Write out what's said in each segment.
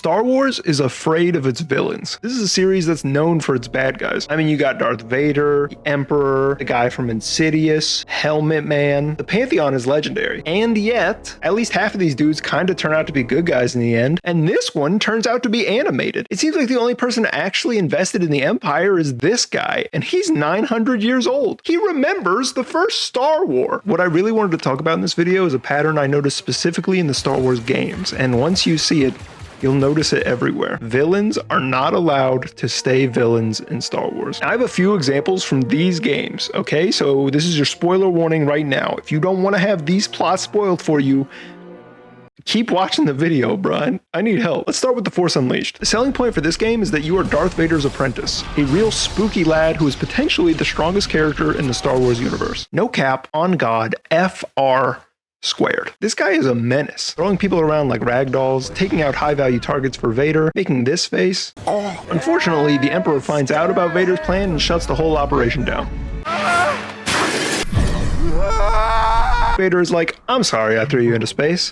Star Wars is afraid of its villains. This is a series that's known for its bad guys. I mean, you got Darth Vader, the Emperor, the guy from Insidious, Helmet Man. The Pantheon is legendary. And yet, at least half of these dudes kind of turn out to be good guys in the end, and this one turns out to be animated. It seems like the only person actually invested in the Empire is this guy, and he's 900 years old. He remembers the first Star Wars. What I really wanted to talk about in this video is a pattern I noticed specifically in the Star Wars games, and once you see it, you'll notice it everywhere. Villains are not allowed to stay villains in Star Wars. I have a few examples from these games, okay? So this is your spoiler warning right now. If you don't want to have these plots spoiled for you, keep watching the video, Brian. I need help. Let's start with The Force Unleashed. The selling point for this game is that you are Darth Vader's apprentice, a real spooky lad who is potentially the strongest character in the Star Wars universe. No cap, on God, FR squared. This guy is a menace, throwing people around like rag dolls, taking out high-value targets for Vader, making this face. Unfortunately, the Emperor finds out about Vader's plan and shuts the whole operation down. Vader is like, I'm sorry I threw you into space.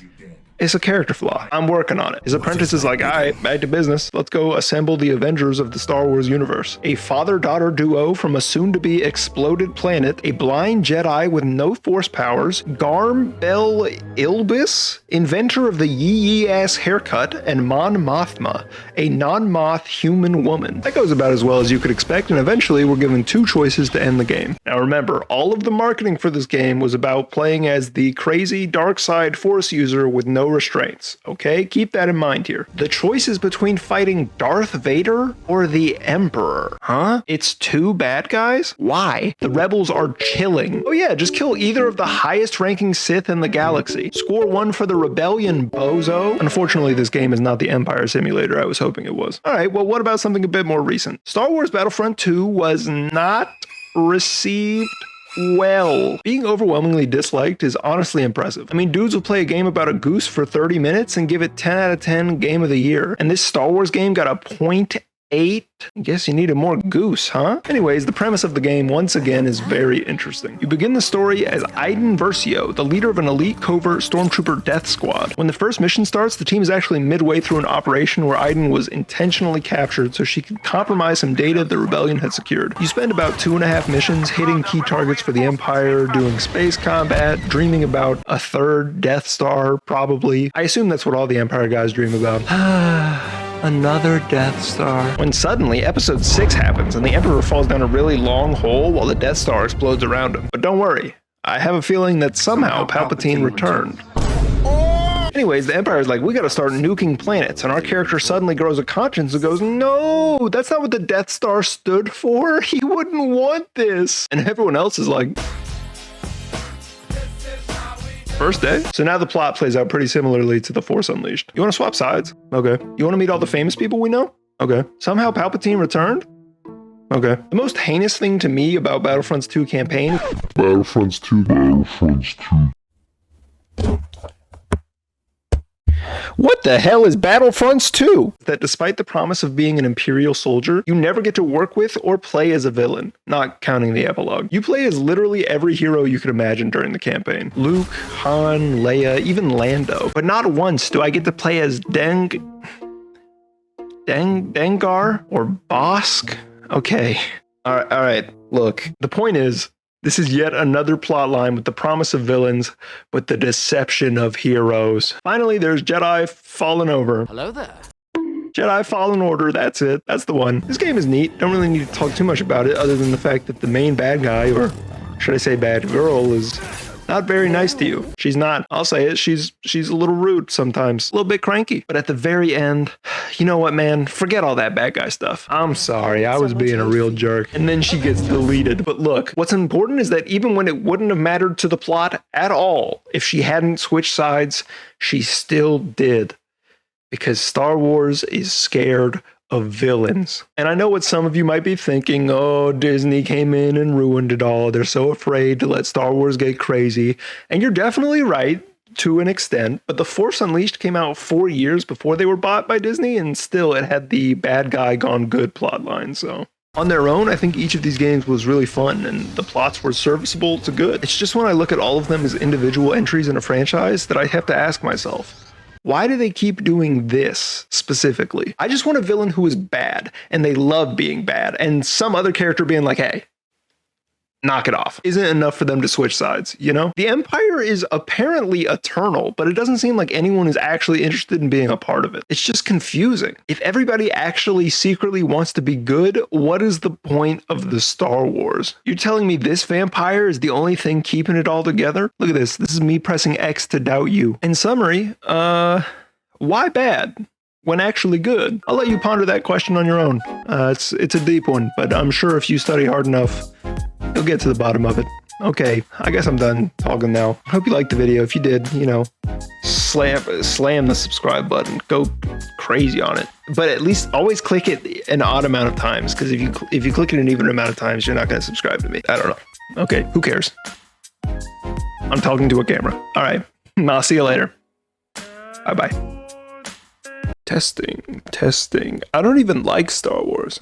It's a character flaw. I'm working on it. His apprentice is like, all right, back to business. Let's go assemble the Avengers of the Star Wars universe. A father-daughter duo from a soon-to-be exploded planet, a blind Jedi with no force powers, Garm Bel Ilbis, inventor of the yee-yee-ass haircut, and Mon Mothma, a non-moth human woman. That goes about as well as you could expect, and eventually we're given two choices to end the game. Now remember, all of the marketing for this game was about playing as the crazy dark side force user with no restraints, okay? Keep that in mind here. The choice is between fighting Darth Vader or the Emperor. Huh? It's two bad guys? Why? The rebels are chilling. Oh yeah, just kill either of the highest ranking Sith in the galaxy. Score one for the rebellion, bozo. Unfortunately, this game is not the Empire simulator I was hoping it was. Alright, well what about something a bit more recent? Star Wars Battlefront 2 was not received well. Being overwhelmingly disliked is honestly impressive. I mean, dudes will play a game about a goose for 30 minutes and give it 10 out of 10 game of the year. And this Star Wars game got a 0.8. I guess you needed more goose, huh? Anyways, the premise of the game once again is very interesting. You begin the story as Iden Versio, the leader of an elite covert stormtrooper death squad. When the first mission starts, the team is actually midway through an operation where Iden was intentionally captured so she could compromise some data the rebellion had secured. You spend about 2.5 missions hitting key targets for the Empire, doing space combat, dreaming about a third Death Star, probably. I assume that's what all the Empire guys dream about. Another Death Star. When suddenly episode 6 happens and the Emperor falls down a really long hole while the Death Star explodes around him. But don't worry, I have a feeling that somehow Palpatine returned. Anyways, the Empire is like, we gotta start nuking planets, and our character suddenly grows a conscience and goes, no, that's not what the Death Star stood for. He wouldn't want this. And everyone else is like, first day? So now the plot plays out pretty similarly to The Force Unleashed. You want to swap sides? Okay. You want to meet all the famous people we know? Okay. Somehow Palpatine returned? Okay. The most heinous thing to me about Battlefront's 2 campaign... Battlefront's 2. What the hell is Battlefronts 2? That despite the promise of being an Imperial soldier, you never get to work with or play as a villain, not counting the epilogue. You play as literally every hero you could imagine during the campaign. Luke, Han, Leia, even Lando. But not once do I get to play as Dengar or Bosk? Okay. Alright, look. The point is, this is yet another plotline with the promise of villains, but the deception of heroes. Finally, there's Jedi Fallen Order. Hello there. Jedi Fallen Order, that's it. That's the one. This game is neat. Don't really need to talk too much about it other than the fact that the main bad guy, or should I say bad girl, is not very nice to you. She's not. I'll say it. She's a little rude sometimes. A little bit cranky. But at the very end, you know what, man? Forget all that bad guy stuff. I'm sorry. I was being a real jerk. And then she gets deleted. But look, what's important is that even when it wouldn't have mattered to the plot at all, if she hadn't switched sides, she still did. Because Star Wars is scared of villains. And I know what some of you might be thinking, oh, Disney came in and ruined it all. They're so afraid to let Star Wars get crazy. And you're definitely right to an extent, but The Force Unleashed came out 4 years before they were bought by Disney, and still it had the bad guy gone good plotline, so. On their own, I think each of these games was really fun, and the plots were serviceable to good. It's just when I look at all of them as individual entries in a franchise that I have to ask myself, Why do they keep doing this specifically? I just want a villain who is bad and they love being bad, and some other character being like, hey, knock it off. Isn't enough for them to switch sides, you know? The Empire is apparently eternal, but it doesn't seem like anyone is actually interested in being a part of it. It's just confusing. If everybody actually secretly wants to be good, what is the point of the Star Wars? You're telling me this vampire is the only thing keeping it all together? Look at this. This is me pressing X to doubt you. In summary, why bad when actually good? I'll let you ponder that question on your own. It's a deep one, but I'm sure if you study hard enough, you'll get to the bottom of it. Okay, I guess I'm done talking now. Hope you liked the video. If you did, you know, slam the subscribe button. Go crazy on it. But at least always click it an odd amount of times, because if you click it an even amount of times, you're not going to subscribe to me. I don't know. Okay, who cares? I'm talking to a camera. All right, I'll see you later. Bye-bye. Testing. I don't even like Star Wars.